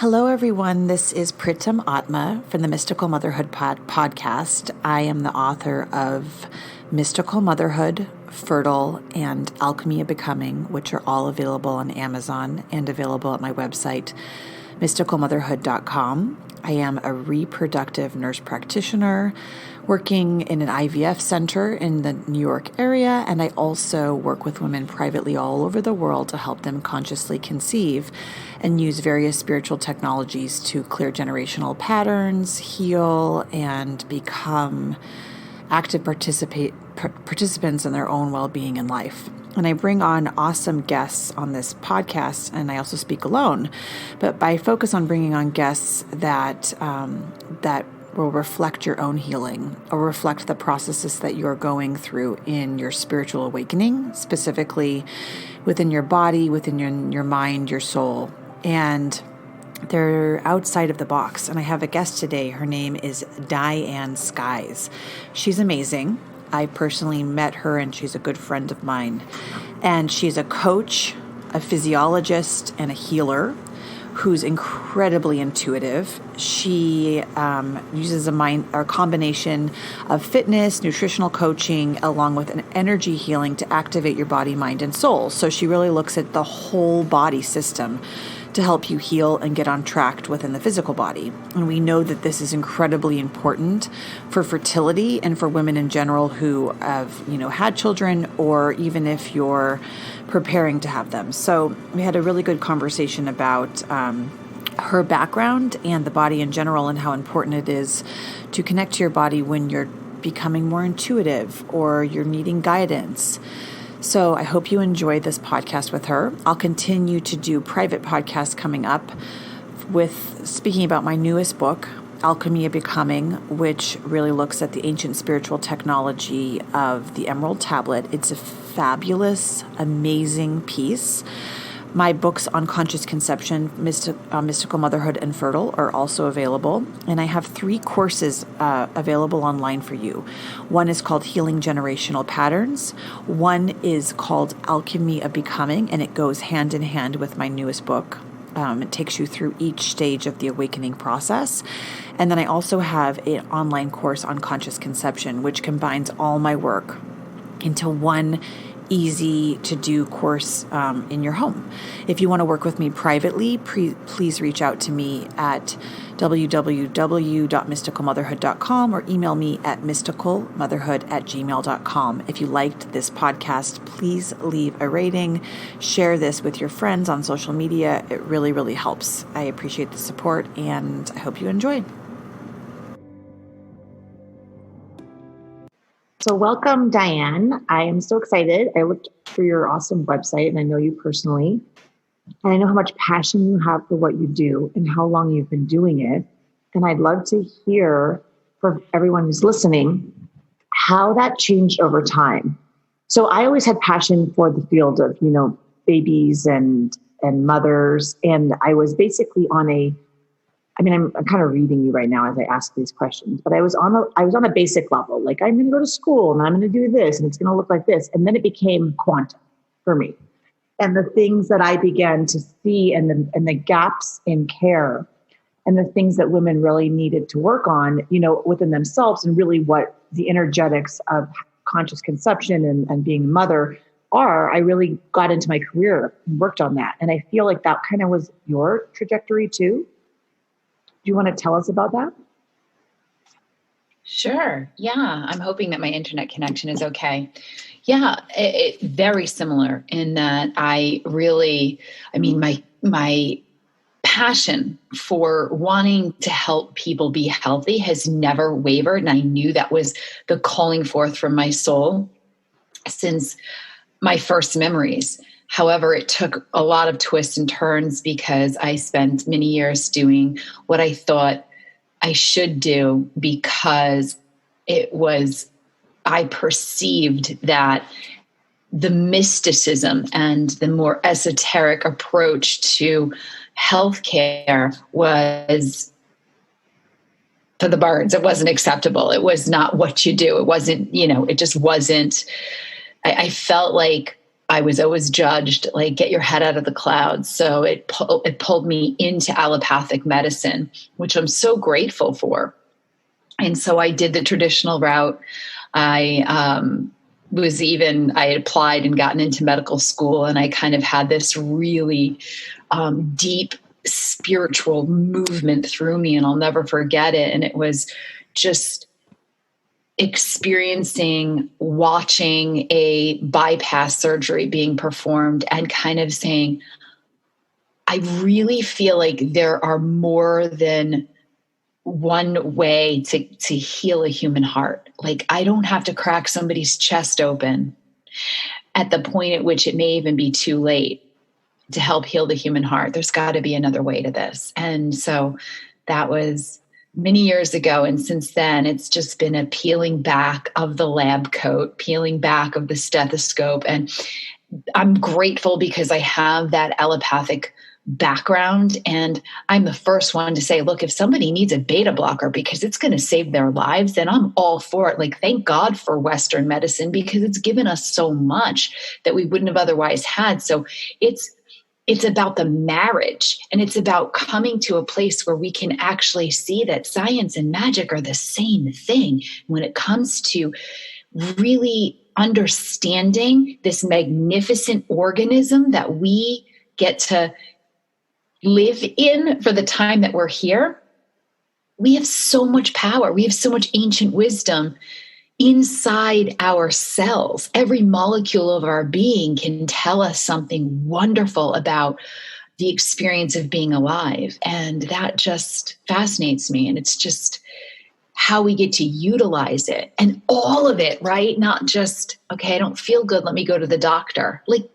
Hello, everyone. This is Pritam Atma from the Mystical Motherhood podcast. I am the author of Mystical Motherhood, Fertile, and Alchemy of Becoming, which are all available on Amazon and available at my website, mysticalmotherhood.com. I am a reproductive nurse practitioner working in an IVF center in the New York area, and I also work with women privately all over the world to help them consciously conceive and use various spiritual technologies to clear generational patterns, heal, and become active participants in their own well-being in life. And I bring on awesome guests on this podcast, and I also speak alone. But I focus on bringing on guests that will reflect your own healing or reflect the processes that you're going through in your spiritual awakening, specifically within your body, within your mind, your soul. And they're outside of the box. And I have a guest today. Her name is Dianne Skies. She's amazing. I personally met her, and she's a good friend of mine. And she's a coach, a physiologist, and a healer who's incredibly intuitive. She uses a combination of fitness, nutritional coaching, along with an energy healing to activate your body, mind, and soul. So she really looks at the whole body system to help you heal and get on track within the physical body. And we know that this is incredibly important for fertility and for women in general who have, had children, or even if you're preparing to have them. So we had a really good conversation about her background and the body in general, and how important it is to connect to your body when you're becoming more intuitive or you're needing guidance. So I hope you enjoy this podcast with her. I'll continue to do private podcasts coming up with speaking about my newest book, Alchemy of Becoming, which really looks at the ancient spiritual technology of the Emerald Tablet. It's a fabulous, amazing piece. My books on conscious conception, Mystical Motherhood, and Fertile are also available. And I have 3 courses available online for you. One is called Healing Generational Patterns. One is called Alchemy of Becoming, and it goes hand in hand with my newest book. It takes you through each stage of the awakening process. And then I also have an online course on conscious conception, which combines all my work into one easy to do course in your home. If you want to work with me privately, please reach out to me at www.mysticalmotherhood.com or email me at mysticalmotherhood@gmail.com. If you liked this podcast, please leave a rating, share this with your friends on social media. It really, really helps. I appreciate the support, and I hope you enjoy. So welcome, Dianne. I am so excited. I looked through your awesome website, and I know you personally. And I know how much passion you have for what you do and how long you've been doing it. And I'd love to hear for everyone who's listening how that changed over time. So I always had passion for the field of, babies and mothers. And I was basically I'm kind of reading you right now as I ask these questions, but I was on a basic level. Like, I'm going to go to school and I'm going to do this and it's going to look like this. And then it became quantum for me. And the things that I began to see and the gaps in care and the things that women really needed to work on, within themselves, and really what the energetics of conscious conception and being a mother are, I really got into my career and worked on that. And I feel like that kind of was your trajectory too. Do you want to tell us about that? Sure. Yeah. I'm hoping that my internet connection is okay. Yeah. It very similar in that my passion for wanting to help people be healthy has never wavered. And I knew that was the calling forth from my soul since my first memories. However, it took a lot of twists and turns because I spent many years doing what I thought I should do because I perceived that the mysticism and the more esoteric approach to healthcare was for the birds. It wasn't acceptable. It was not what you do. It wasn't, it just wasn't. I felt like I was always judged, like, get your head out of the clouds. So it pulled me into allopathic medicine, which I'm so grateful for. And so I did the traditional route. I had applied and gotten into medical school, and I kind of had this really deep spiritual movement through me, and I'll never forget it. And it was just watching a bypass surgery being performed and kind of saying, I really feel like there are more than one way to heal a human heart. Like, I don't have to crack somebody's chest open at the point at which it may even be too late to help heal the human heart. There's got to be another way to this. And so that was many years ago. And since then, it's just been a peeling back of the lab coat, peeling back of the stethoscope. And I'm grateful because I have that allopathic background. And I'm the first one to say, look, if somebody needs a beta blocker because it's going to save their lives, then I'm all for it. Like, thank God for Western medicine, because it's given us so much that we wouldn't have otherwise had. So it's about the marriage, and it's about coming to a place where we can actually see that science and magic are the same thing when it comes to really understanding this magnificent organism that we get to live in for the time that we're here. We have so much power. We have so much ancient wisdom inside our cells. Every molecule of our being can tell us something wonderful about the experience of being alive. And that just fascinates me. And it's just how we get to utilize it, and all of it, right? Not just, okay, I don't feel good, let me go to the doctor. Like,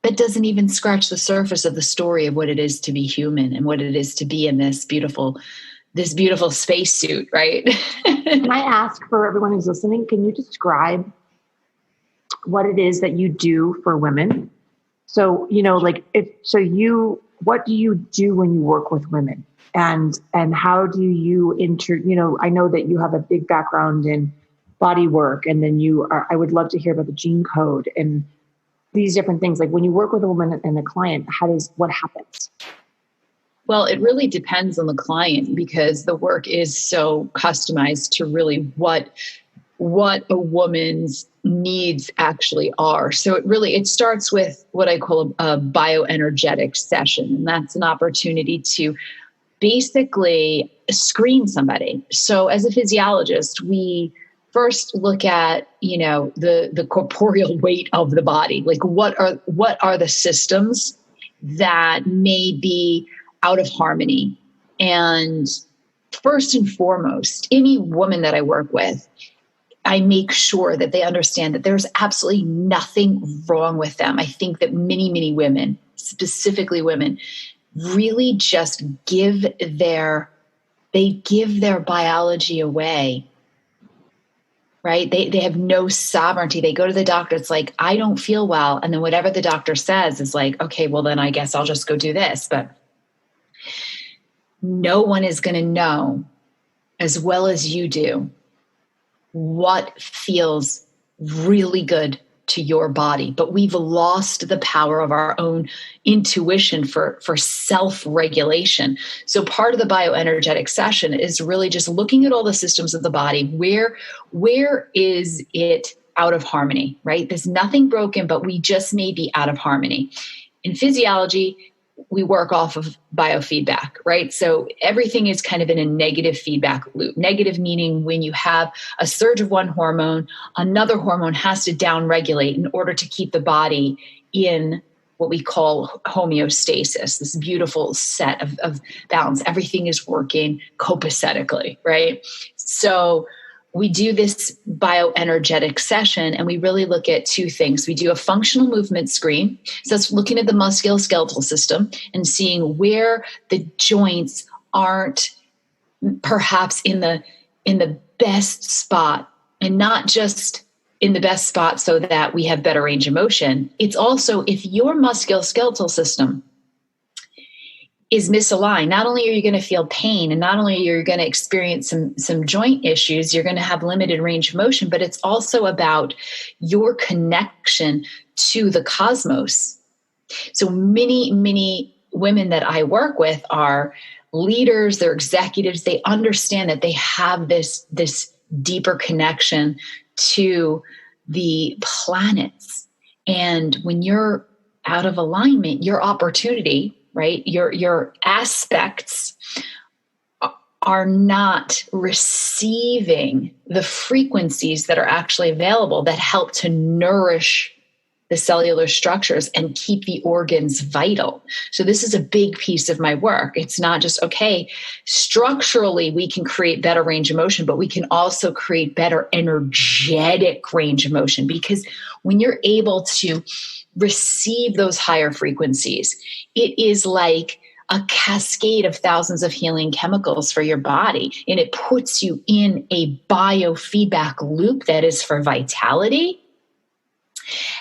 that doesn't even scratch the surface of the story of what it is to be human and what it is to be in this beautiful spacesuit, right? Can I ask, for everyone who's listening, can you describe what it is that you do for women? So, what do you do when you work with women? And how do you I know that you have a big background in body work, and then I would love to hear about the gene code and these different things. Like, when you work with a woman and a client, what happens? Well, it really depends on the client, because the work is so customized to really what a woman's needs actually are. So it starts with what I call a bioenergetic session. And that's an opportunity to basically screen somebody. So as a physiologist, we first look at, the corporeal weight of the body. Like, what are the systems that may be out of harmony? And first and foremost, any woman that I work with, I make sure that they understand that there's absolutely nothing wrong with them. I think that many, many women, specifically women, really just give their biology away, right? They have no sovereignty. They go to the doctor. It's like, I don't feel well. And then whatever the doctor says is like, okay, well then I guess I'll just go do this. But no one is going to know as well as you do what feels really good to your body. But we've lost the power of our own intuition for self-regulation. So part of the bioenergetic session is really just looking at all the systems of the body. Where is it out of harmony, right? There's nothing broken, but we just may be out of harmony. In physiology, we work off of biofeedback, right? So everything is kind of in a negative feedback loop. Negative meaning when you have a surge of one hormone, another hormone has to downregulate in order to keep the body in what we call homeostasis, this beautiful set of balance. Everything is working copacetically, right? So we do this bioenergetic session, and we really look at two things. We do a functional movement screen. So that's looking at the musculoskeletal system and seeing where the joints aren't perhaps in the best spot, and not just in the best spot so that we have better range of motion. It's also if your musculoskeletal system is misaligned, not only are you going to feel pain, and not only are you going to experience some joint issues, you're going to have limited range of motion, but it's also about your connection to the cosmos. So many women that I work with are leaders, they're executives, they understand that they have this deeper connection to the planets. And when you're out of alignment, your opportunity, right? Your aspects are not receiving the frequencies that are actually available that help to nourish the cellular structures and keep the organs vital. So this is a big piece of my work. It's not just, okay, structurally we can create better range of motion, but we can also create better energetic range of motion, because when you're able to receive those higher frequencies, it is like a cascade of thousands of healing chemicals for your body. And it puts you in a biofeedback loop that is for vitality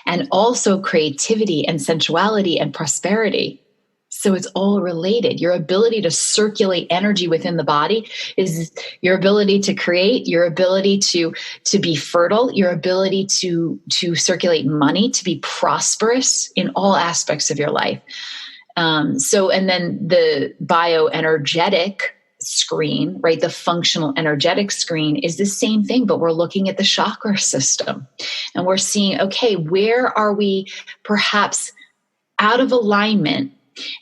and also creativity and sensuality and prosperity. So it's all related. Your ability to circulate energy within the body is your ability to create, your ability to be fertile, your ability to circulate money, to be prosperous in all aspects of your life. And then the bioenergetic screen, right? The functional energetic screen is the same thing, but we're looking at the chakra system and we're seeing, okay, where are we perhaps out of alignment?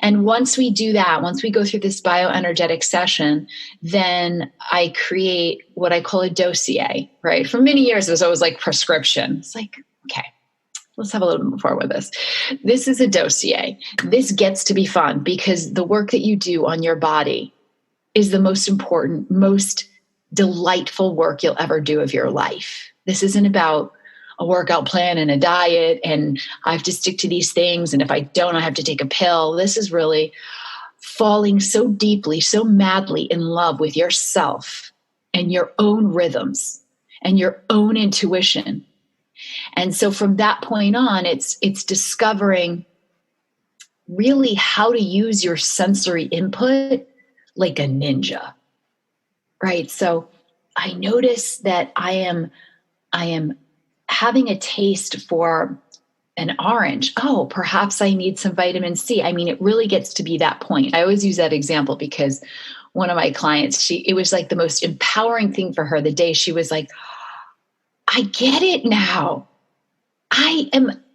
And once we do that, once we go through this bioenergetic session, then I create what I call a dossier, right? For many years, it was always like prescription. It's like, okay, let's have a little bit more fun with this. This is a dossier. This gets to be fun because the work that you do on your body is the most important, most delightful work you'll ever do of your life. This isn't about a workout plan and a diet and I have to stick to these things, and if I don't, I have to take a pill. This is really falling so deeply, so madly in love with yourself and your own rhythms and your own intuition. And so from that point on, it's discovering really how to use your sensory input like a ninja, right? So I notice that I am having a taste for an orange. Oh, perhaps I need some vitamin C. I mean, it really gets to be that point. I always use that example because one of my clients, it was like the most empowering thing for her the day she was like, I get it now.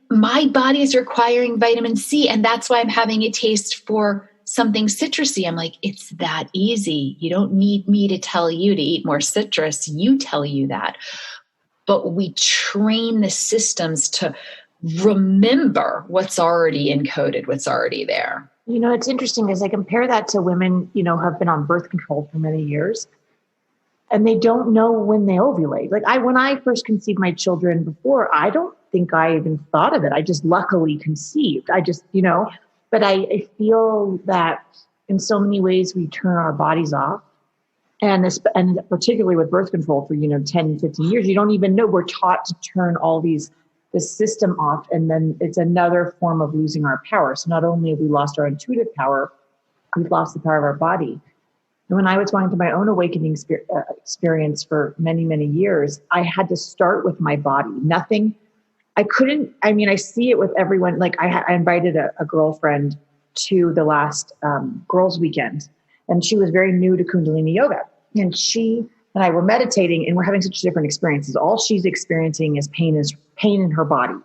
My body is requiring vitamin C, and that's why I'm having a taste for something citrusy. I'm like, it's that easy. You don't need me to tell you to eat more citrus. You tell you that. But we train the systems to remember what's already encoded, what's already there. You know, it's interesting as I compare that to women, who have been on birth control for many years, and they don't know when they ovulate. Like when I first conceived my children before, I don't think I even thought of it. I just luckily conceived. But I feel that in so many ways we turn our bodies off. And particularly with birth control for, 10, 15 years, you don't even know. We're taught to turn the system off. And then it's another form of losing our power. So not only have we lost our intuitive power, we've lost the power of our body. And when I was going through my own awakening experience for many, many years, I had to start with my body. I see it with everyone. Like I invited a girlfriend to the last girls' weekend, and she was very new to Kundalini yoga. And she and I were meditating, and we're having such different experiences. All she's experiencing is pain in her body,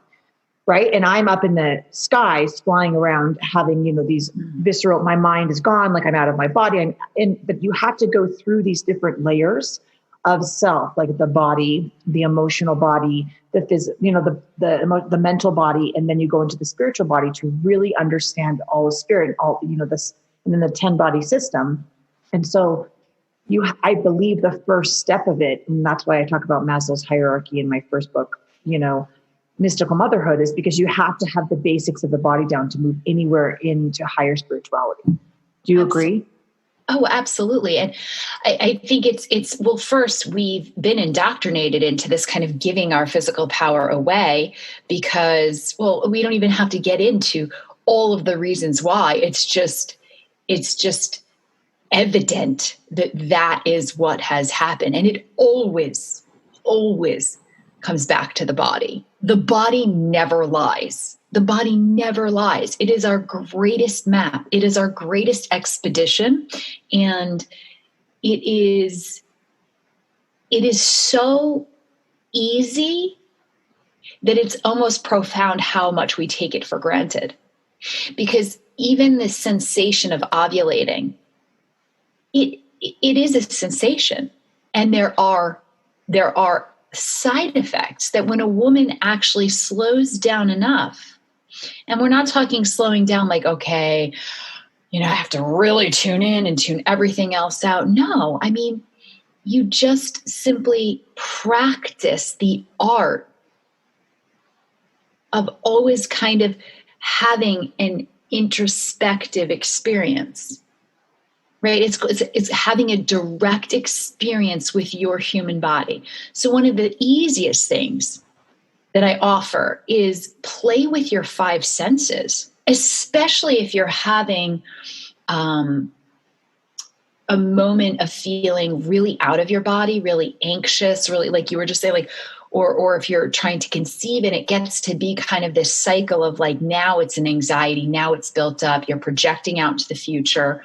right? And I'm up in the skies flying around having, these visceral, my mind is gone, like I'm out of my body. But you have to go through these different layers of self, like the body, the emotional body, the mental body, and then you go into the spiritual body to really understand all the spirit, this, and then the 10-body system. And so I believe the first step of it, and that's why I talk about Maslow's hierarchy in my first book, Mystical Motherhood, is because you have to have the basics of the body down to move anywhere into higher spirituality. Do you agree? Oh, absolutely. And I think well, first we've been indoctrinated into this kind of giving our physical power away because, well, we don't even have to get into all of the reasons why. It's just, it's just evident that that is what has happened. And it always, always comes back to the body. The body never lies. The body never lies. It is our greatest map. It is our greatest expedition. And it is so easy that it's almost profound how much we take it for granted. Because even the sensation of ovulating, it is a sensation. And there are side effects that when a woman actually slows down enough, and we're not talking slowing down like, okay, I have to really tune in and tune everything else out. No, I mean, you just simply practice the art of always kind of having an introspective experience, right? It's having a direct experience with your human body. So one of the easiest things that I offer is play with your five senses, especially if you're having a moment of feeling really out of your body, really anxious, really like you were just saying, like, or if you're trying to conceive and it gets to be kind of this cycle of like, now it's an anxiety, now it's built up, you're projecting out to the future.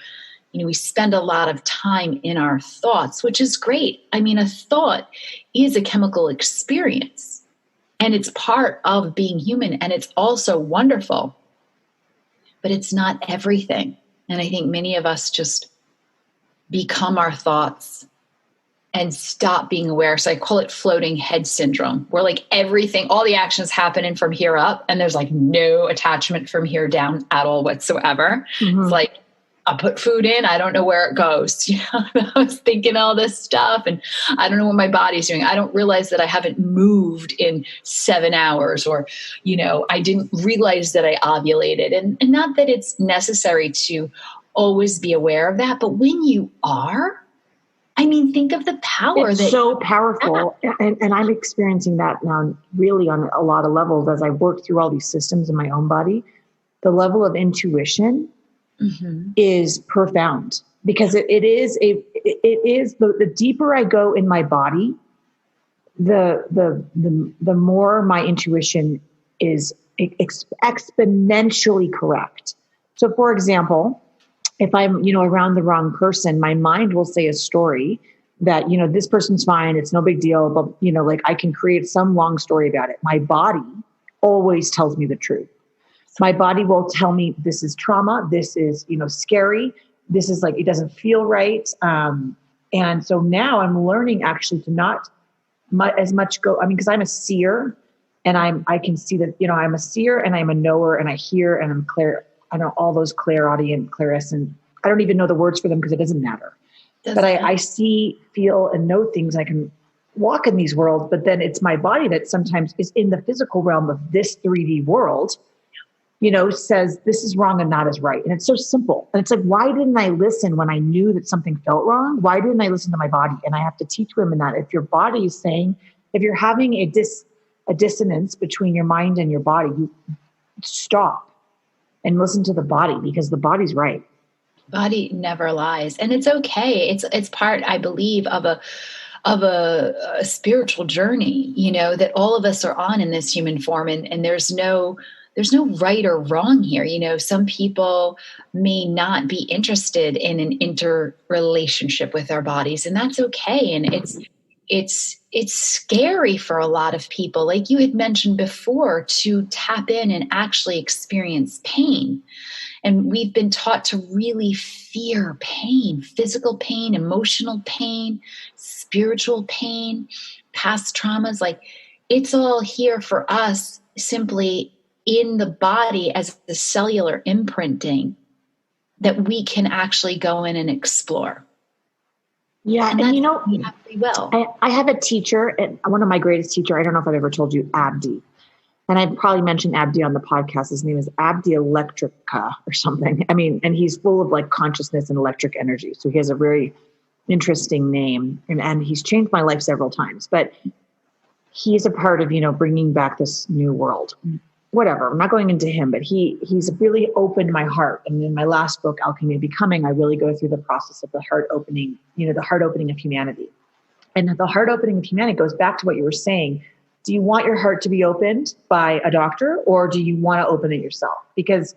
We spend a lot of time in our thoughts, which is great. I mean, a thought is a chemical experience and it's part of being human and it's also wonderful, but it's not everything. And I think many of us just become our thoughts and stop being aware. So I call it floating head syndrome, where like everything, all the actions happening from here up and there's like no attachment from here down at all whatsoever. Mm-hmm. It's like, I put food in, I don't know where it goes. I was thinking all this stuff and I don't know what my body's doing. I don't realize that I haven't moved in 7 hours or, I didn't realize that I ovulated. And not that it's necessary to always be aware of that, but when you are, I mean, think of the power. It's so powerful. And I'm experiencing that now really on a lot of levels as I work through all these systems in my own body. The level of intuition is profound because it is the deeper I go in my body, the more my intuition is exponentially correct. So for example, if I'm, around the wrong person, my mind will say a story that, this person's fine. It's no big deal. But, like I can create some long story about it. My body always tells me the truth. My body will tell me this is trauma. This is, scary. This is like, it doesn't feel right. And so now I'm learning actually to not as much go, because I'm a seer and I can see that, I'm a seer and I'm a knower and I hear and I'm clear. I know all those clairaudient, clairescent. I don't even know the words for them because it doesn't matter. But I see, feel, and know things. I can walk in these worlds, but then it's my body that sometimes is in the physical realm of this 3D world, says this is wrong and not as right. And it's so simple. And it's like, why didn't I listen when I knew that something felt wrong? Why didn't I listen to my body? And I have to teach women that if your body is saying, if you're having a dissonance between your mind and your body, you stop and listen to the body because the body's right. Body never lies. And it's okay. It's part, I believe, of a spiritual journey, that all of us are on in this human form. And there's no right or wrong here. Some people may not be interested in an interrelationship with our bodies, and that's okay. And it's scary for a lot of people, like you had mentioned before, to tap in and actually experience pain. And we've been taught to really fear pain, physical pain, emotional pain, spiritual pain, past traumas. Like it's all here for us simply in the body as the cellular imprinting that we can actually go in and explore. Yeah. And I have a teacher, and one of my greatest teacher, I don't know if I've ever told you, Abdi. And I've probably mentioned Abdi on the podcast. His name is Abdi Electrica or something. And he's full of like consciousness and electric energy. So he has a very interesting name and he's changed my life several times, but he's a part of, bringing back this new world. whatever, I'm not going into him, but he's really opened my heart. And in my last book, Alchemy of Becoming, I really go through the process of the heart opening, the heart opening of humanity. And the heart opening of humanity goes back to what you were saying. Do you want your heart to be opened by a doctor, or do you want to open it yourself? Because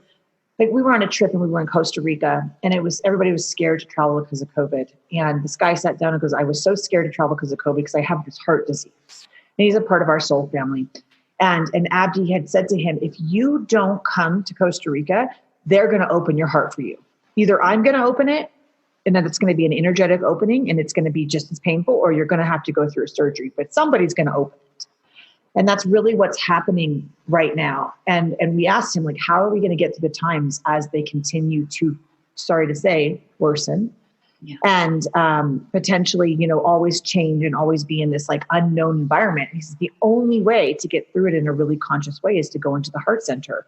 like, we were on a trip and we were in Costa Rica, and everybody was scared to travel because of COVID. And this guy sat down and goes, I was so scared to travel because of COVID because I have this heart disease. And he's a part of our soul family. And Abdi had said to him, if you don't come to Costa Rica, they're going to open your heart for you. Either I'm going to open it, and then it's going to be an energetic opening and it's going to be just as painful, or you're going to have to go through a surgery, but somebody's going to open it. And that's really what's happening right now. And we asked him, like, how are we going to get through the times as they continue to, sorry to say, worsen? Yeah. And potentially, always change and always be in this like unknown environment. He says the only way to get through it in a really conscious way is to go into the heart center.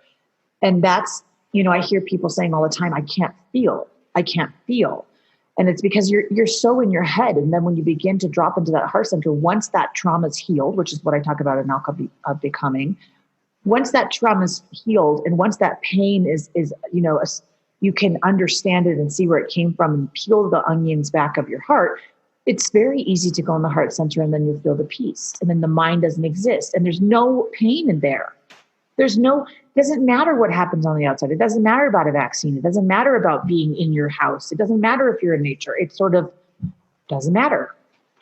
And that's, I hear people saying all the time, I can't feel. And it's because you're so in your head. And then when you begin to drop into that heart center, once that trauma's healed, which is what I talk about in Alchemy of Becoming, once that trauma's healed and once that pain is you can understand it and see where it came from and peel the onions back of your heart, it's very easy to go in the heart center, and then you feel the peace. And then the mind doesn't exist. And there's no pain in there. It doesn't matter what happens on the outside. It doesn't matter about a vaccine. It doesn't matter about being in your house. It doesn't matter if you're in nature. It sort of doesn't matter.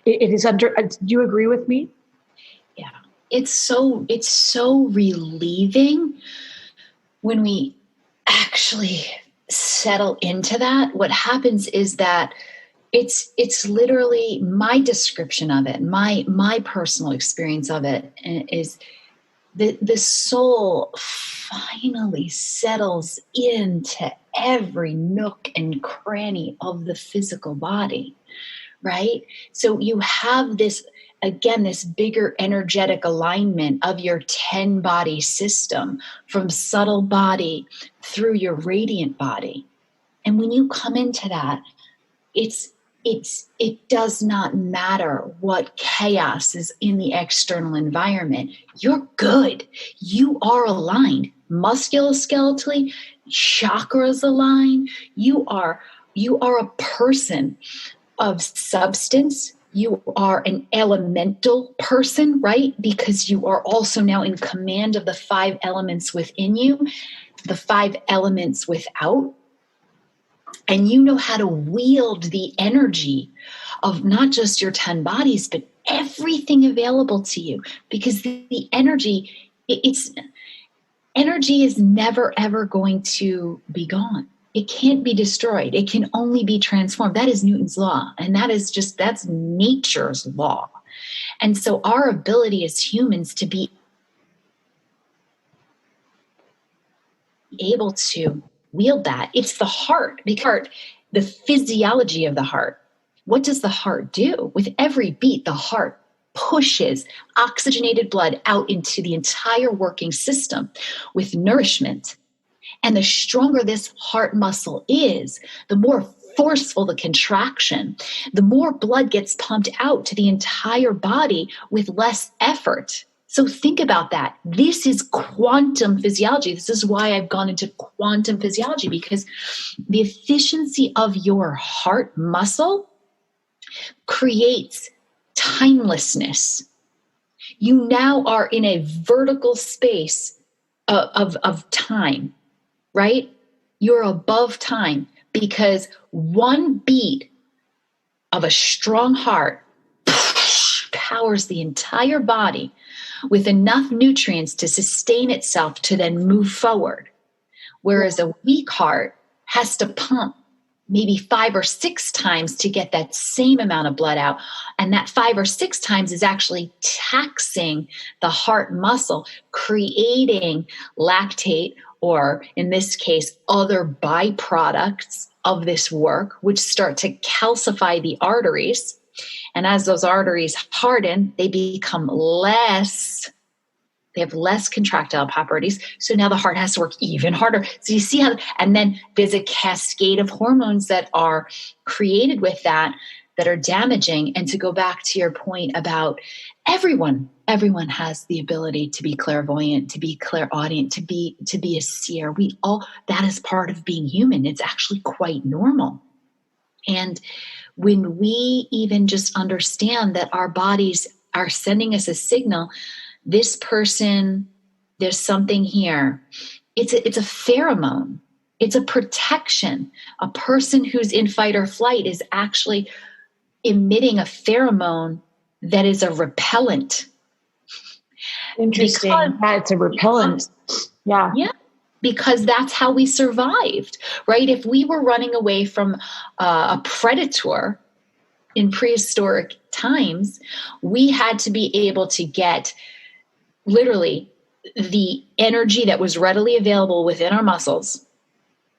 It is do you agree with me? Yeah. It's so relieving when we actually settle into that. What happens is that it's literally my description of it, my personal experience of it is the soul finally settles into every nook and cranny of the physical body, right? So you have this, again, this bigger energetic alignment of your 10-body system from subtle body through your radiant body. And when you come into that, it does not matter what chaos is in the external environment. You're good. You are aligned. Musculoskeletally, chakras align. You are a person of substance. You are an elemental person, right? Because you are also now in command of the 5 elements within you, the 5 elements without. And you know how to wield the energy of not just your 10 bodies, but everything available to you. Because the energy, energy is never, ever going to be gone. It can't be destroyed. It can only be transformed. That is Newton's law. And that's nature's law. And so our ability as humans to be able to wield that, it's the heart, because the physiology of the heart. What does the heart do? With every beat, the heart pushes oxygenated blood out into the entire working system with nourishment. And the stronger this heart muscle is, the more forceful the contraction, the more blood gets pumped out to the entire body with less effort. So think about that. This is quantum physiology. This is why I've gone into quantum physiology, because the efficiency of your heart muscle creates timelessness. You now are in a vertical space of time, right? You're above time, because one beat of a strong heart powers the entire body with enough nutrients to sustain itself to then move forward. Whereas a weak heart has to pump maybe 5 or 6 times to get that same amount of blood out. And that 5 or 6 times is actually taxing the heart muscle, creating lactate, or in this case, other byproducts of this work, which start to calcify the arteries. And as those arteries harden, they become they have less contractile properties. So now the heart has to work even harder. So you see how, and then there's a cascade of hormones that are created with that that are damaging. And to go back to your point about everyone has the ability to be clairvoyant, to be clairaudient, to be a seer. That is part of being human. It's actually quite normal. And when we even just understand that our bodies are sending us a signal, this person, there's something here. It's a pheromone. It's a protection. A person who's in fight or flight is actually emitting a pheromone that is a repellent. Interesting. It's a repellent. Yeah. Because that's how we survived, right? If we were running away from a predator in prehistoric times, we had to be able to get literally the energy that was readily available within our muscles,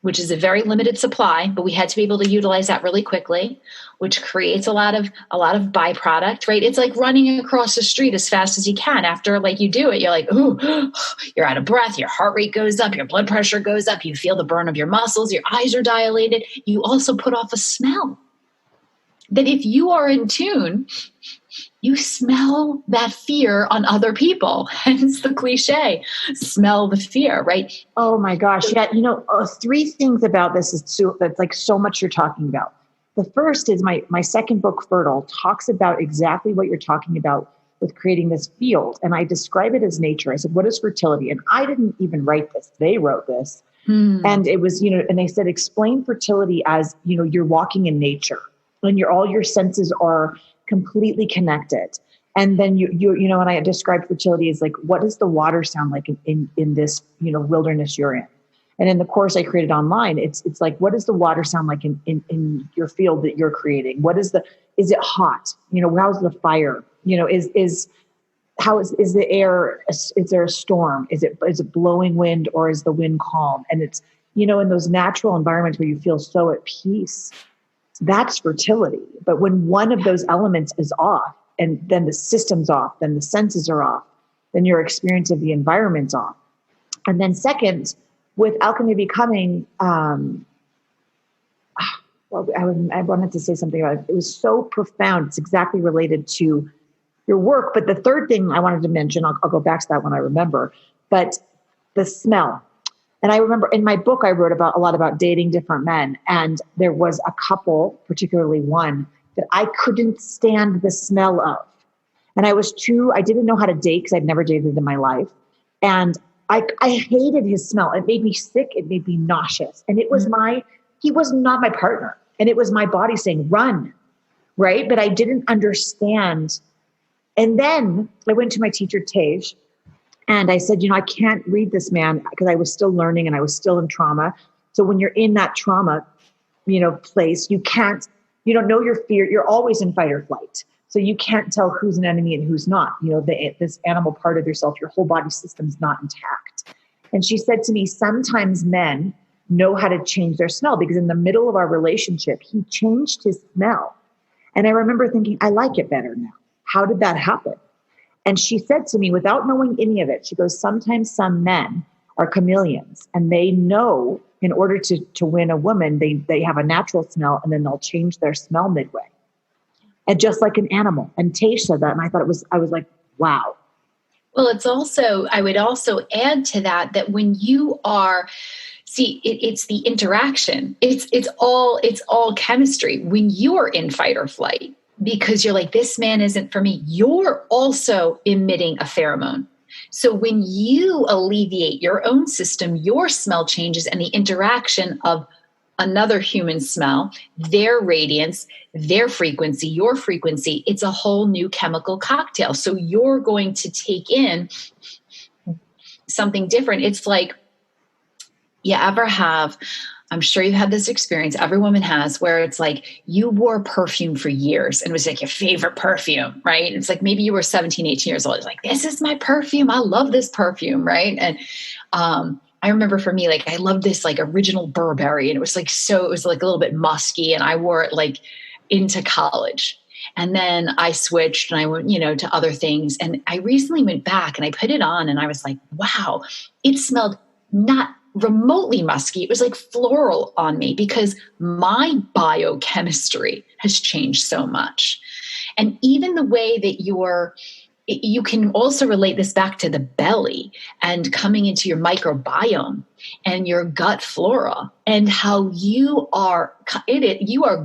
which is a very limited supply, but we had to be able to utilize that really quickly, which creates a lot of byproduct, right? It's like running across the street as fast as you can. After like you do it, you're like, ooh, you're out of breath, your heart rate goes up, your blood pressure goes up, you feel the burn of your muscles, your eyes are dilated. You also put off a smell that if you are in tune, you smell that fear on other people. Hence the cliche, smell the fear, right? Oh my gosh. Yeah. Three things about this that's like so much you're talking about. The first is my second book, Fertile, talks about exactly what you're talking about with creating this field. And I describe it as nature. I said, what is fertility? And I didn't even write this. They wrote this. And it was, and they said, explain fertility as, you're walking in nature and all your senses are completely connected. And then and I described fertility as like, what does the water sound like in this, wilderness you're in? And in the course I created online, it's like, what does the water sound like in your field that you're creating? Is it hot? How's the fire? Is the air, is there a storm? Is it blowing wind or is the wind calm? And it's, in those natural environments where you feel so at peace, that's fertility. But when one of those elements is off, and then the system's off, then the senses are off, then your experience of the environment's off. And then second, with Alchemy of Becoming, I wanted to say something about it. It was so profound. It's exactly related to your work. But the third thing I wanted to mention, I'll go back to that when I remember, but the smell. And I remember in my book, I wrote a lot about dating different men. And there was a couple, particularly one, that I couldn't stand the smell of. And I didn't know how to date because I'd never dated in my life. And I hated his smell. It made me sick. It made me nauseous. And it was he was not my partner. And it was my body saying, run, right? But I didn't understand. And then I went to my teacher, Tej, and I said, I can't read this man because I was still learning and I was still in trauma. So when you're in that trauma, place, you don't know your fear. You're always in fight or flight. So you can't tell who's an enemy and who's not. This animal part of yourself, your whole body system's not intact. And she said to me, sometimes men know how to change their smell because in the middle of our relationship, he changed his smell. And I remember thinking, I like it better now. How did that happen? And she said to me, without knowing any of it, she goes, sometimes some men are chameleons and they know in order to win a woman, they have a natural smell and then they'll change their smell midway. And just like an animal. And Tej said that. And I was like, wow. Well, I would also add to that when you are, it's the interaction. It's all chemistry. When you're in fight or flight, because you're like, this man isn't for me, you're also emitting a pheromone. So when you alleviate your own system, your smell changes and the interaction of another human smell, their radiance, their frequency, your frequency, it's a whole new chemical cocktail. So you're going to take in something different. It's like, I'm sure you've had this experience, every woman has, where it's like you wore perfume for years and it was like your favorite perfume, right? It's like maybe you were 17, 18 years old. It's like, this is my perfume. I love this perfume, right? And I remember for me, like I loved this like original Burberry and it was like a little bit musky and I wore it like into college. And then I switched and I went, to other things. And I recently went back and I put it on and I was like, wow, it smelled not remotely musky. It was like floral on me because my biochemistry has changed so much. And even the way that you can also relate this back to the belly and coming into your microbiome and your gut flora and how you are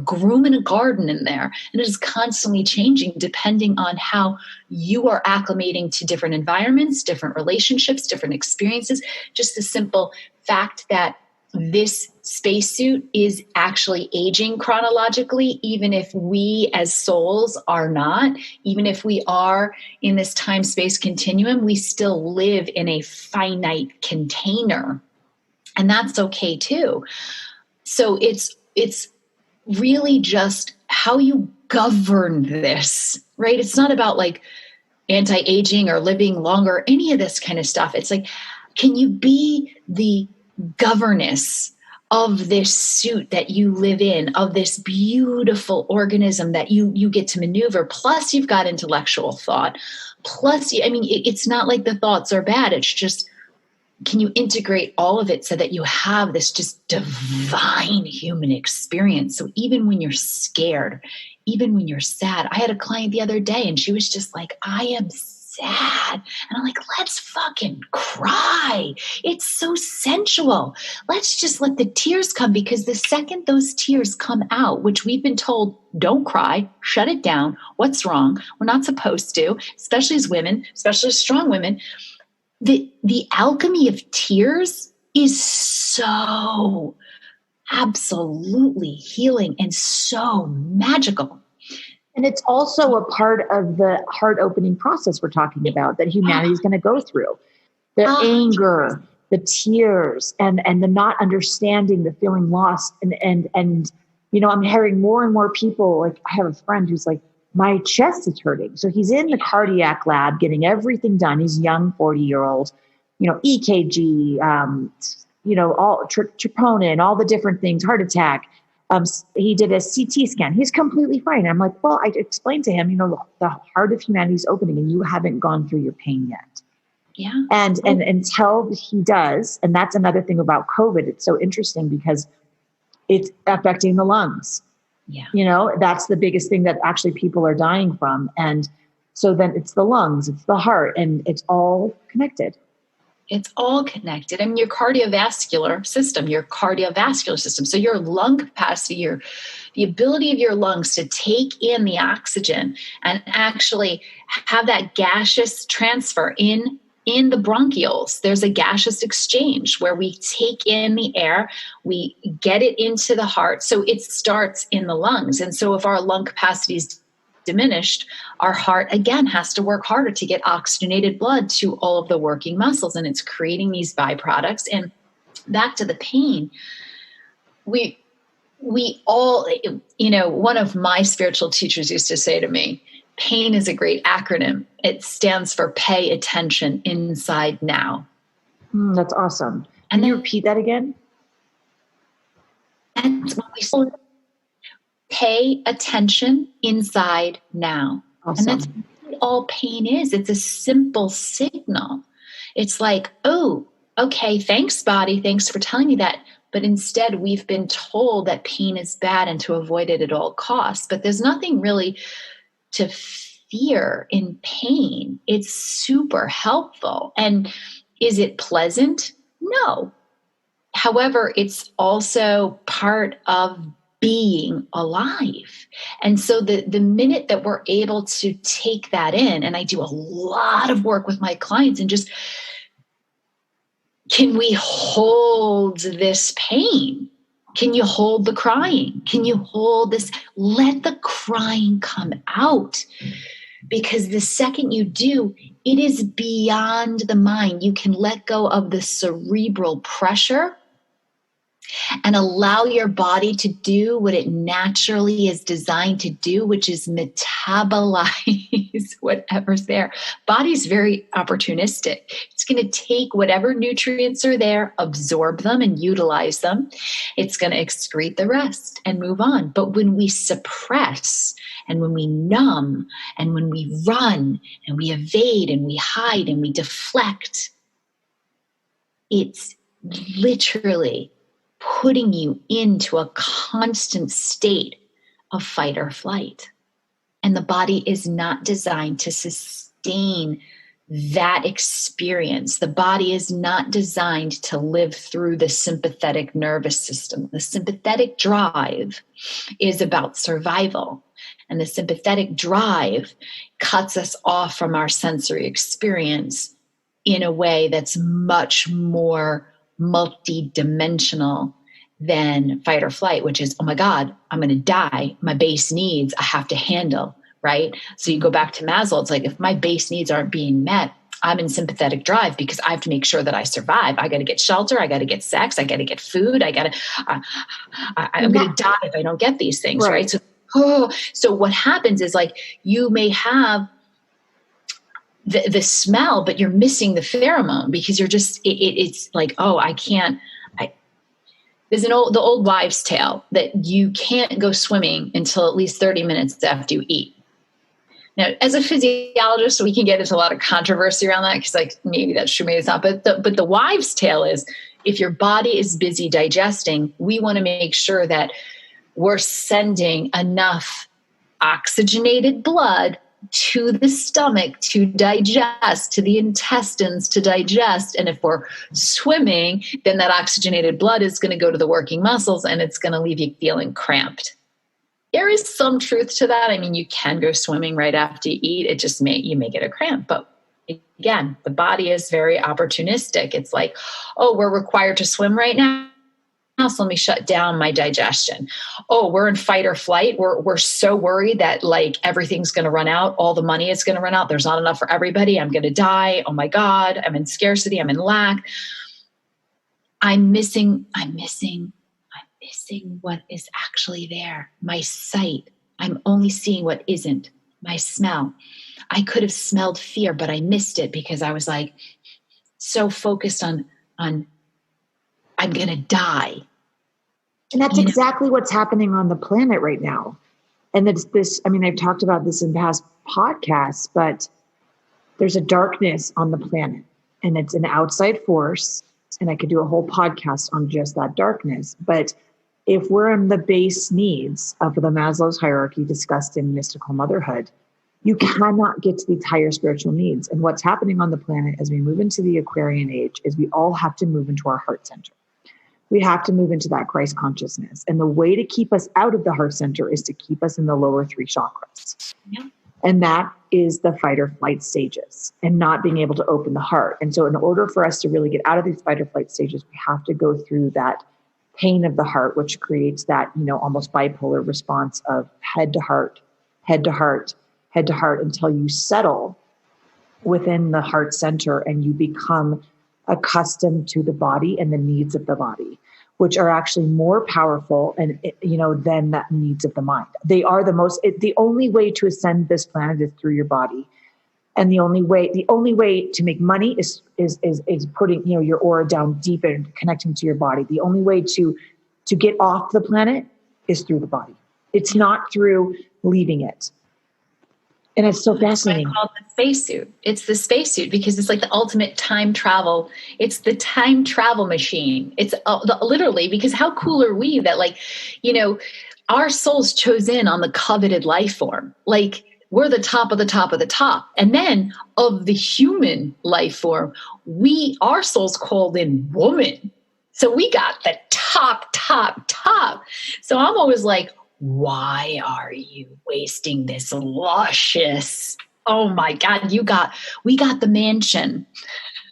grooming a garden in there, and it is constantly changing depending on how you are acclimating to different environments, different relationships, different experiences. Just the simple fact that this spacesuit is actually aging chronologically, even if we as souls are not, even if we are in this time-space continuum, we still live in a finite container. And that's okay too. So it's really just how you govern this, right? It's not about like anti-aging or living longer, any of this kind of stuff. It's like, can you be the governess of this suit that you live in, of this beautiful organism that you get to maneuver? Plus you've got intellectual thought. Plus, it's not like the thoughts are bad. It's just, can you integrate all of it so that you have this just divine human experience? So even when you're scared, even when you're sad, I had a client the other day and she was just like, I am sad. And I'm like, let's fucking cry. It's so sensual. Let's just let the tears come, because the second those tears come out, which we've been told, don't cry, shut it down. What's wrong? We're not supposed to, especially as women, especially as strong women. The alchemy of tears is so absolutely healing and so magical. And it's also a part of the heart opening process we're talking about that humanity is going to go through. The anger, the tears, and the not understanding, the feeling lost. And I'm hearing more and more people, like I have a friend who's like, my chest is hurting. So he's in the cardiac lab getting everything done. He's a young 40-year-old, EKG, all troponin, all the different things, heart attack. He did a CT scan. He's completely fine. I'm like, well, I explained to him, the heart of humanity is opening and you haven't gone through your pain yet. Yeah. And until he does, and that's another thing about COVID. It's so interesting because it's affecting the lungs. Yeah. That's the biggest thing that actually people are dying from. And so then it's the lungs, it's the heart, and it's all connected. It's all connected. Your cardiovascular system. So your lung capacity, the ability of your lungs to take in the oxygen and actually have that gaseous transfer in the bronchioles. There's a gaseous exchange where we take in the air, we get it into the heart. So it starts in the lungs. And so if our lung capacity is diminished, our heart again has to work harder to get oxygenated blood to all of the working muscles, and it's creating these byproducts. And back to the pain, we all, one of my spiritual teachers used to say to me, pain is a great acronym. It stands for pay attention inside now. That's awesome. Can you repeat that again? That's what we pay attention inside now. Awesome. And that's really all pain is. It's a simple signal. It's like, oh, okay, thanks, body. Thanks for telling me that. But instead, we've been told that pain is bad and to avoid it at all costs. But there's nothing really to fear in pain. It's super helpful. And is it pleasant? No. However, it's also part of being alive. And so the minute that we're able to take that in, and I do a lot of work with my clients and just, can we hold this pain? Can you hold the crying? Can you hold this? Let the crying come out. Because the second you do, it is beyond the mind. You can let go of the cerebral pressure and allow your body to do what it naturally is designed to do, which is metabolize whatever's there. Body's very opportunistic. It's going to take whatever nutrients are there, absorb them and utilize them. It's going to excrete the rest and move on. But when we suppress and when we numb and when we run and we evade and we hide and we deflect, it's literally putting you into a constant state of fight or flight. And the body is not designed to sustain that experience. The body is not designed to live through the sympathetic nervous system. The sympathetic drive is about survival. And the sympathetic drive cuts us off from our sensory experience in a way that's much more multidimensional than fight or flight, which is, oh my God, I'm going to die. My base needs I have to handle, right? So you go back to Maslow, it's like, if my base needs aren't being met, I'm in sympathetic drive because I have to make sure that I survive. I got to get shelter. I got to get sex. I got to get food. I'm going to die if I don't get these things, right? So what happens is, like, you may have the smell, but you're missing the pheromone because you're just, it's like, oh, I can't. There's the old wives' tale that you can't go swimming until at least 30 minutes after you eat. Now, as a physiologist, we can get into a lot of controversy around that because, like, maybe that's true, maybe it's not. But the wives' tale is, if your body is busy digesting, we want to make sure that we're sending enough oxygenated blood to the stomach to digest, to the intestines to digest. And if we're swimming, then that oxygenated blood is going to go to the working muscles and it's going to leave you feeling cramped. There is some truth to that. I mean, you can go swimming right after you eat. It just you may get a cramp. But again, the body is very opportunistic. It's like, oh, we're required to swim right now, so let me shut down my digestion. Oh, we're in fight or flight. We're so worried that, like, everything's going to run out. All the money is going to run out. There's not enough for everybody. I'm going to die. Oh my God. I'm in scarcity. I'm in lack. I'm missing what is actually there. My sight. I'm only seeing what isn't. My smell. I could have smelled fear, but I missed it because I was, like, so focused on I'm going to die. And that's exactly what's happening on the planet right now. And it's this, I mean, I've talked about this in past podcasts, but there's a darkness on the planet, and it's an outside force. And I could do a whole podcast on just that darkness. But if we're in the base needs of the Maslow's hierarchy discussed in Mystical Motherhood, you cannot get to these higher spiritual needs. And what's happening on the planet as we move into the Aquarian age is we all have to move into our heart center. We have to move into that Christ consciousness. And the way to keep us out of the heart center is to keep us in the lower three chakras. Yeah. And that is the fight or flight stages and not being able to open the heart. And so in order for us to really get out of these fight or flight stages, we have to go through that pain of the heart, which creates that, almost bipolar response of head to heart, head to heart, head to heart, until you settle within the heart center and you become accustomed to the body and the needs of the body, which are actually more powerful and than the needs of the mind. They are the only way to ascend this planet is through your body. And the only way to make money is putting, your aura down deep and connecting to your body. The only way to get off the planet is through the body. It's not through leaving it. And it's so fascinating. That's why I call it the spacesuit. It's the spacesuit because it's like the ultimate time travel. It's the time travel machine. It's literally, because how cool are we that, like, our souls chose in on the coveted life form. Like, we're the top of the top of the top. And then of the human life form, our souls called in woman. So we got the top. So I'm always like, why are you wasting this luscious? Oh my God, we got the mansion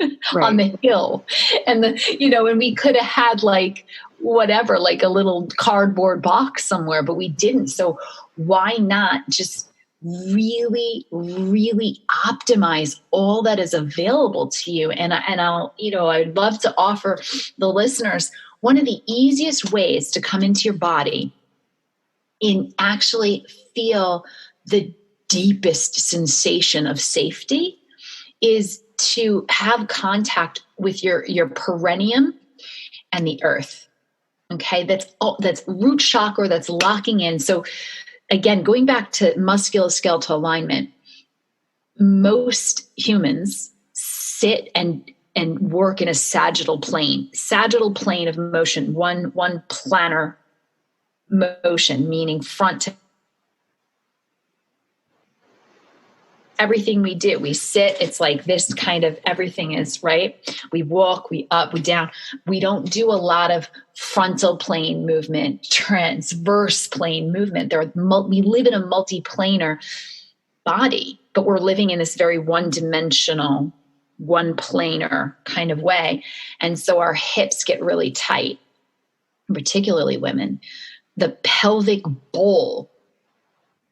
right on the hill, and and we could have had like whatever, like a little cardboard box somewhere, but we didn't. So why not just really, really optimize all that is available to you? And I'll, I'd love to offer the listeners one of the easiest ways to come into your body and actually feel the deepest sensation of safety is to have contact with your perineum and the earth. Okay, that's root chakra, that's locking in. So again, going back to musculoskeletal alignment, most humans sit and and work in a sagittal plane of motion, one planar motion, meaning front to everything we do. We sit, it's like this kind of, everything is right. We walk, we up, we down. We don't do a lot of frontal plane movement, transverse plane movement. We live in a multiplanar body, but we're living in this very one-dimensional, one-planar kind of way. And so our hips get really tight, particularly women. The pelvic bowl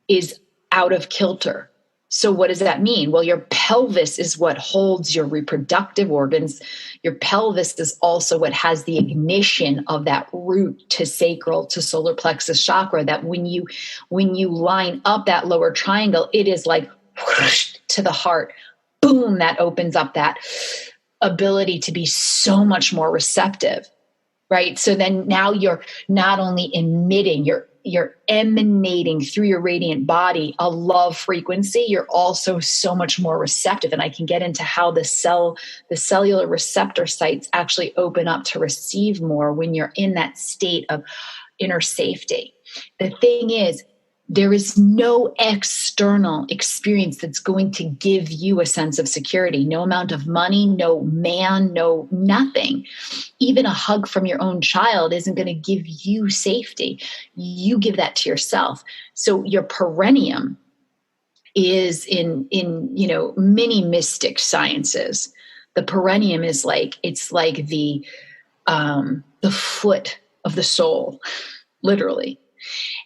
is out of kilter. So what does that mean? Well, your pelvis is what holds your reproductive organs. Your pelvis is also what has the ignition of that root to sacral to solar plexus chakra, that when you line up that lower triangle, it is like whoosh, to the heart. Boom, that opens up that ability to be so much more receptive, right? So then now you're not only emitting, you're emanating through your radiant body a love frequency. You're also so much more receptive. And I can get into how the cellular receptor sites actually open up to receive more when you're in that state of inner safety. The thing is, there is no external experience that's going to give you a sense of security. No amount of money, no man, no nothing. Even a hug from your own child isn't going to give you safety. You give that to yourself. So your perineum is in many mystic sciences. The perineum is it's like the foot of the soul, literally.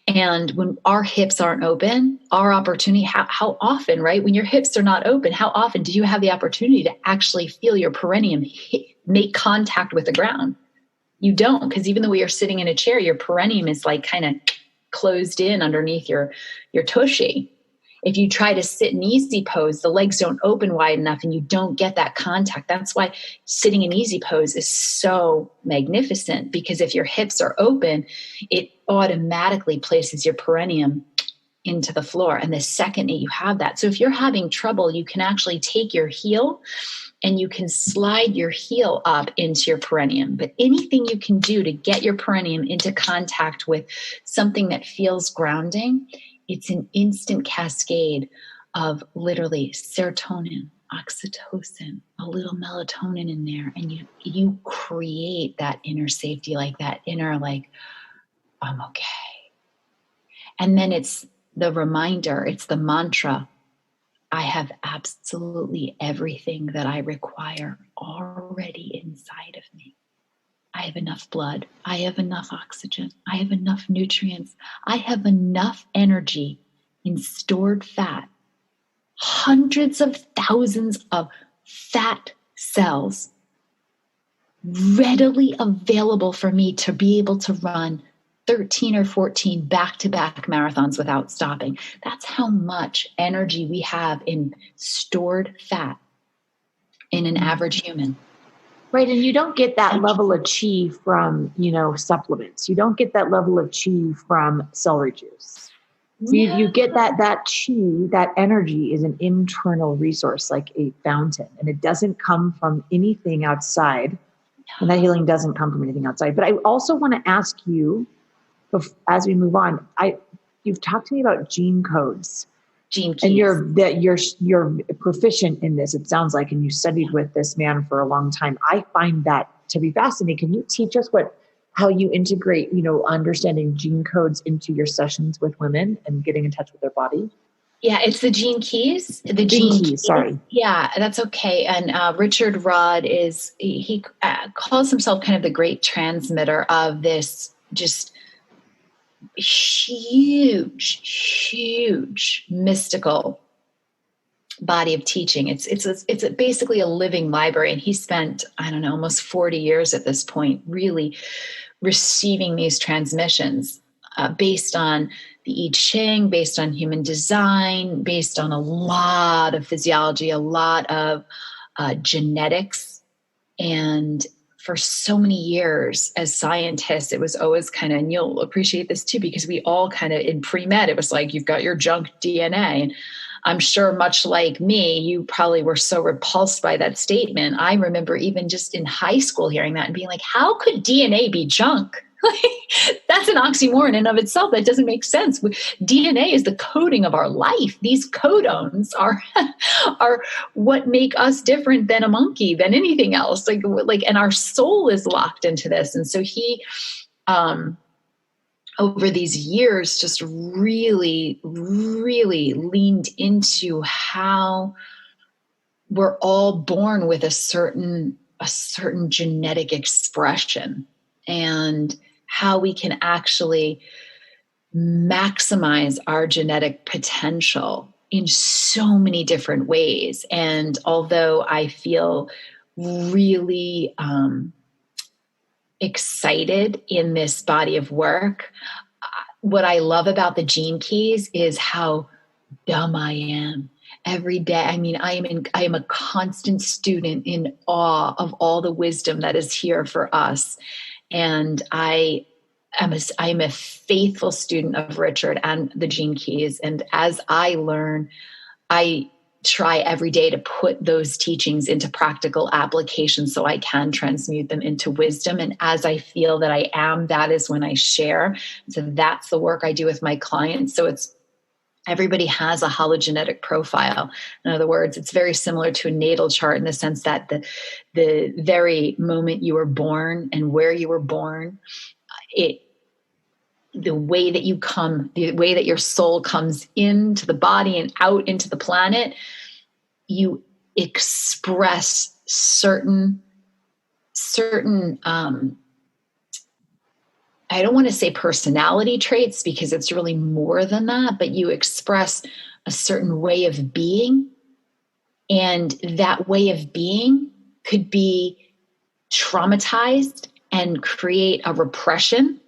And when our hips aren't open, our opportunity, how often, right? When your hips are not open, how often do you have the opportunity to actually feel your perineum make contact with the ground? You don't, because even though you're sitting in a chair, your perineum is like kind of closed in underneath your tushy. If you try to sit in easy pose, the legs don't open wide enough and you don't get that contact. That's why sitting in easy pose is so magnificent, because if your hips are open, it automatically places your perineum into the floor. And the second that you have that, so if you're having trouble, you can actually take your heel and you can slide your heel up into your perineum. But anything you can do to get your perineum into contact with something that feels grounding, it's an instant cascade of literally serotonin, oxytocin, a little melatonin in there. And you create that inner safety, like that inner, like, I'm okay. And then it's the reminder, it's the mantra. I have absolutely everything that I require already inside of me. I have enough blood. I have enough oxygen. I have enough nutrients. I have enough energy in stored fat. Hundreds of thousands of fat cells readily available for me to be able to run 13 or 14 back-to-back marathons without stopping. That's how much energy we have in stored fat in an average human. Right. And you don't get that level of chi from, supplements. You don't get that level of chi from celery juice. You get that chi, that energy is an internal resource, like a fountain, and it doesn't come from anything outside. And that healing doesn't come from anything outside. But I also want to ask you, as we move on, you've talked to me about gene codes. Gene keys. And you're proficient in this, it sounds like, and you studied with this man for a long time. I find that to be fascinating. Can you teach us how you integrate, understanding gene codes into your sessions with women and getting in touch with their body? Yeah, it's the gene keys. The gene keys, sorry. Yeah, that's okay. And Richard Rudd he calls himself kind of the great transmitter of this just huge mystical body of teaching. It's basically a living library. And he spent, almost 40 years at this point, really receiving these transmissions based on the I Ching, based on human design, based on a lot of physiology, a lot of genetics. And for so many years as scientists, it was always kind of, and you'll appreciate this too, because we all kind of in pre-med, it was like, you've got your junk DNA. I'm sure much like me, you probably were so repulsed by that statement. I remember even just in high school hearing that and being like, how could DNA be junk? That's an oxymoron in and of itself. That doesn't make sense. DNA is the coding of our life. These codons are what make us different than a monkey, than anything else. And our soul is locked into this. And so he, over these years, just really, really leaned into how we're all born with a certain genetic expression, and how we can actually maximize our genetic potential in so many different ways. And although I feel really excited in this body of work, what I love about the Gene Keys is how dumb I am every day. I mean, I am a constant student in awe of all the wisdom that is here for us. And I am a faithful student of Richard and the Gene Keys. And as I learn, I try every day to put those teachings into practical application so I can transmute them into wisdom. And as I feel that I am, that is when I share. So that's the work I do with my clients. So everybody has a hologenetic profile. In other words, it's very similar to a natal chart in the sense that the very moment you were born and where you were born, the way that your soul comes into the body and out into the planet, you express certain I don't want to say personality traits because it's really more than that, but you express a certain way of being. And that way of being could be traumatized and create a repression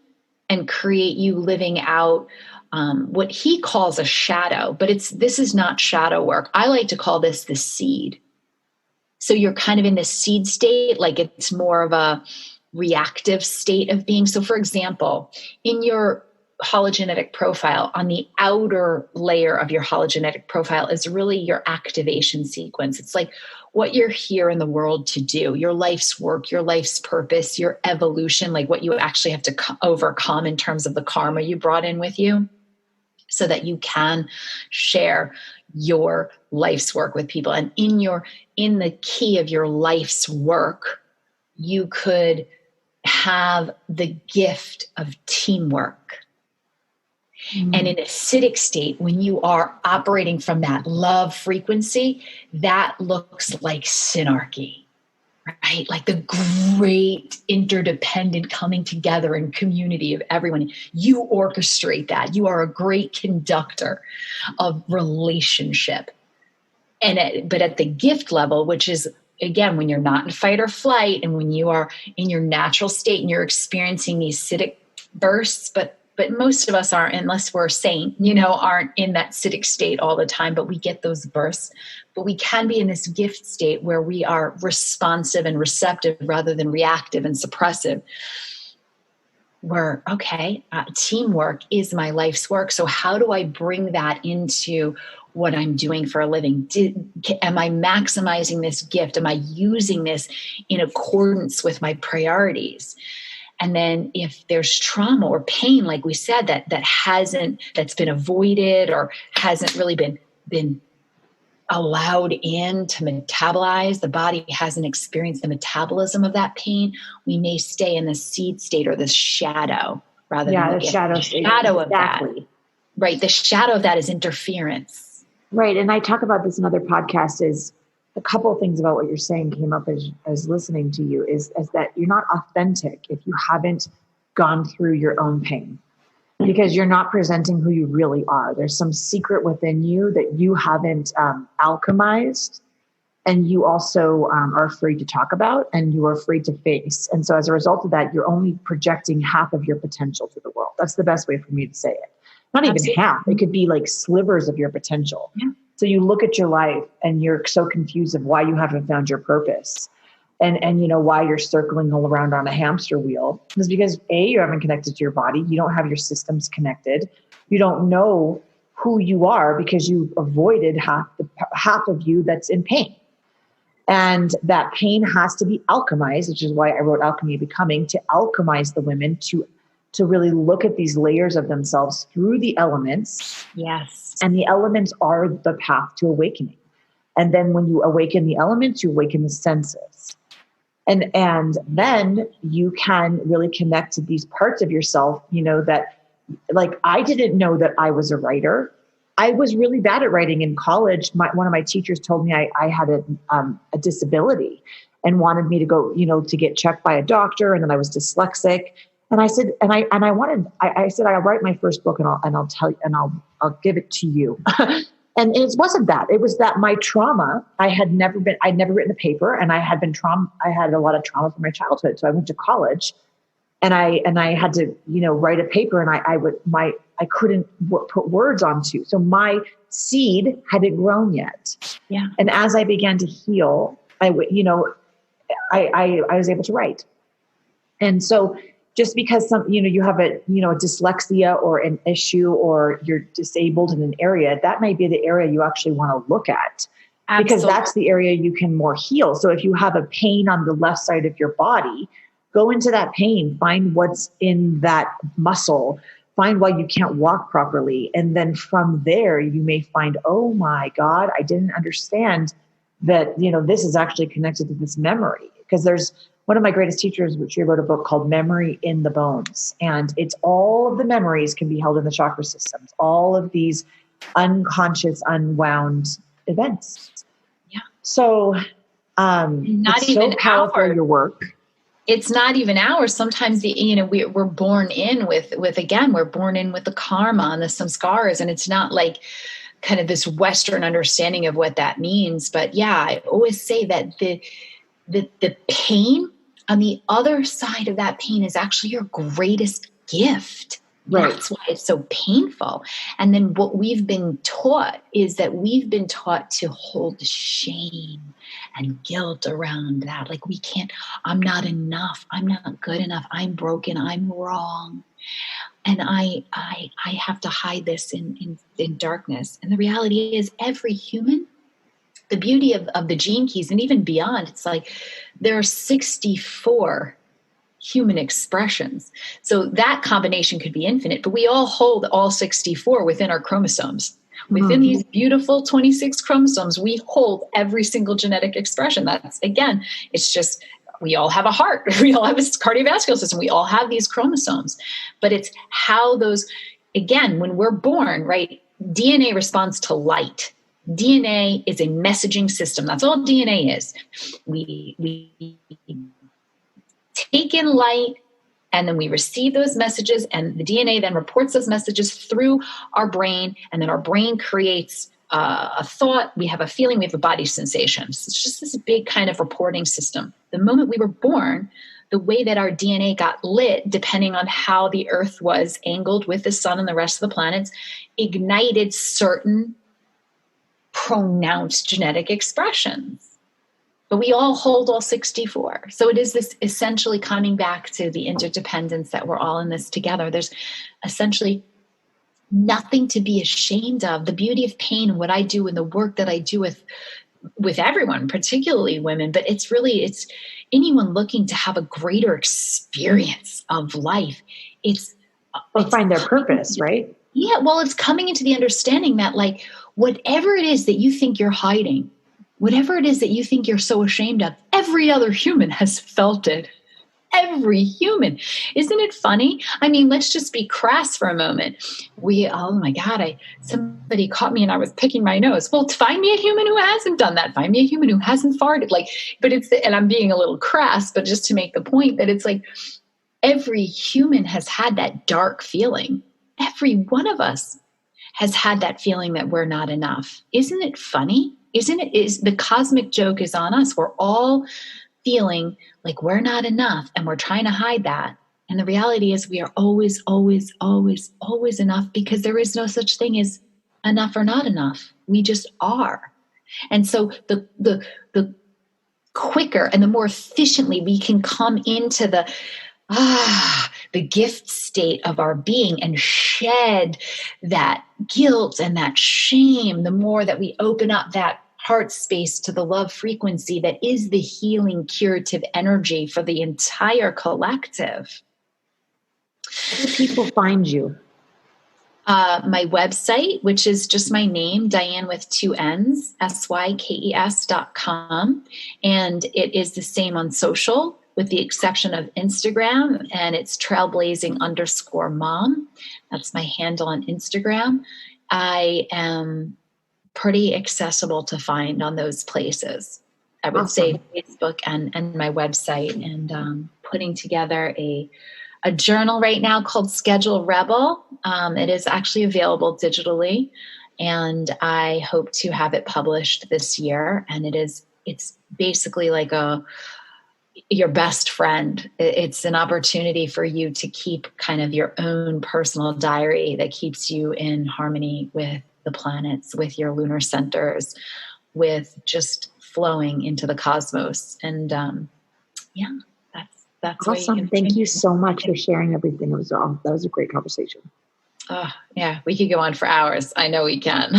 and create you living out what he calls a shadow, but this is not shadow work. I like to call this the seed. So you're kind of in the seed state, like it's more of a reactive state of being. So for example, in your hologenetic profile, on the outer layer of your hologenetic profile is really your activation sequence. It's like what you're here in the world to do, your life's work, your life's purpose, your evolution, like what you actually have to overcome in terms of the karma you brought in with you, so that you can share your life's work with people. And in the key of your life's work, you could have the gift of teamwork. And in a acidic state, when you are operating from that love frequency, that looks like synarchy, right? Like the great interdependent coming together and community of everyone. You orchestrate that. You are a great conductor of relationship. But at the gift level, which is, again, when you're not in fight or flight and when you are in your natural state and you're experiencing these acidic bursts, but most of us aren't, unless we're a saint, aren't in that acidic state all the time, but we get those bursts. But we can be in this gift state where we are responsive and receptive rather than reactive and suppressive. Where, okay, teamwork is my life's work. So how do I bring that into what I'm doing for a living? Am I maximizing this gift? Am I using this in accordance with my priorities? And then if there's trauma or pain, like we said, that's been avoided or hasn't really been allowed in to metabolize, the body hasn't experienced the metabolism of that pain, we may stay in the seed state or the shadow rather than the shadow state. Shadow of that. Right. The shadow of that is interference. Right. And I talk about this in other podcasts. Is a couple of things about what you're saying came up as listening to you is that you're not authentic if you haven't gone through your own pain, because you're not presenting who you really are. There's some secret within you that you haven't alchemized, and you also are afraid to talk about, and you are afraid to face. And so as a result of that, you're only projecting half of your potential to the world. That's the best way for me to say it. Not even half. It could be like slivers of your potential. Yeah. So you look at your life and you're so confused of why you haven't found your purpose and why you're circling all around on a hamster wheel. It's because A, you haven't connected to your body. You don't have your systems connected. You don't know who you are because you avoided half of you that's in pain. And that pain has to be alchemized, which is why I wrote Alchemy of Becoming, to alchemize the women to really look at these layers of themselves through the elements. Yes. And the elements are the path to awakening. And then when you awaken the elements, you awaken the senses. And then you can really connect to these parts of yourself, that, like, I didn't know that I was a writer. I was really bad at writing in college. One of my teachers told me I had a disability and wanted me to go, to get checked by a doctor. And then I was dyslexic. And I said, I said, I'll write my first book and I'll tell you, and I'll give it to you. And it wasn't that. It was that my trauma, I'd never written a paper, and I had a lot of trauma from my childhood. So I went to college and I had to, write a paper, and I couldn't put words onto. So my seed hadn't grown yet. Yeah. And as I began to heal, I was able to write. And so just because you have a dyslexia or an issue, or you're disabled in an area, that may be the area you actually want to look at. Absolutely. Because that's the area you can more heal. So if you have a pain on the left side of your body, go into that pain, find what's in that muscle, find why you can't walk properly. And then from there, you may find, oh my God, I didn't understand that, this is actually connected to this memory. Because there's one of my greatest teachers, which she wrote a book called Memory in the Bones. And it's all of the memories can be held in the chakra systems, all of these unconscious, unwound events. Yeah. So not it's even so powerful, our, your work. It's not even ours. Sometimes we're born in with we're born in with the karma and some scars, and it's not like kind of this Western understanding of what that means. But yeah, I always say that the pain on the other side of that pain is actually your greatest gift. Right. That's why it's so painful. And then what we've been taught is that we've been taught to hold shame and guilt around that. Like, I'm not enough. I'm not good enough. I'm broken. I'm wrong. And I have to hide this in darkness. And the reality is, every human, the beauty of the gene keys and even beyond, it's like there are 64 human expressions. So that combination could be infinite, but we all hold all 64 within our chromosomes. Within these beautiful 26 chromosomes, we hold every single genetic expression. That's, again, it's just, we all have a heart. We all have a cardiovascular system. We all have these chromosomes. But it's how those, again, when we're born, right, DNA responds to light. DNA is a messaging system. That's all DNA is. We take in light, and then we receive those messages, and the DNA then reports those messages through our brain, and then our brain creates a thought, we have a feeling, we have a body sensation. So it's just this big kind of reporting system. The moment we were born, the way that our DNA got lit, depending on how the Earth was angled with the sun and the rest of the planets, ignited certain pronounced genetic expressions. But we all hold all 64. So it is this essentially coming back to the interdependence that we're all in this together. There's essentially nothing to be ashamed of. The beauty of pain and what I do and the work that I do with everyone, particularly women, but it's anyone looking to have a greater experience of life. It's find their purpose, right? Yeah, well, it's coming into the understanding that, like, whatever it is that you think you're hiding, whatever it is that you think you're so ashamed of, every other human has felt it. Every human. Isn't it funny? I mean, let's just be crass for a moment. Oh my God, somebody caught me and I was picking my nose. Well, find me a human who hasn't done that. Find me a human who hasn't farted. And I'm being a little crass, but just to make the point that it's like every human has had that dark feeling. Every one of us has had that feeling that we're not enough. Isn't it funny? Is the cosmic joke is on us. We're all feeling like we're not enough, and we're trying to hide that. And the reality is we are always, always, always, always enough, because there is no such thing as enough or not enough. We just are. And so the quicker and the more efficiently we can come into the the gift state of our being and shed that guilt and that shame, the more that we open up that heart space to the love frequency that is the healing, curative energy for the entire collective. How do people find you? My website, which is just my name, Dianne with 2 N's, SYKES.com. And it is the same on social, with the exception of Instagram, and it's trailblazing_mom. That's my handle on Instagram. I am pretty accessible to find on those places. I would say Facebook and my website, and putting together a journal right now called Schedule Rebel. It is actually available digitally, and I hope to have it published this year. And it's basically like your best friend. It's an opportunity for you to keep kind of your own personal diary that keeps you in harmony with the planets, with your lunar centers, with just flowing into the cosmos. And that's awesome. Thank you so much for sharing everything. That was a great conversation. Oh, yeah, we could go on for hours. I know we can.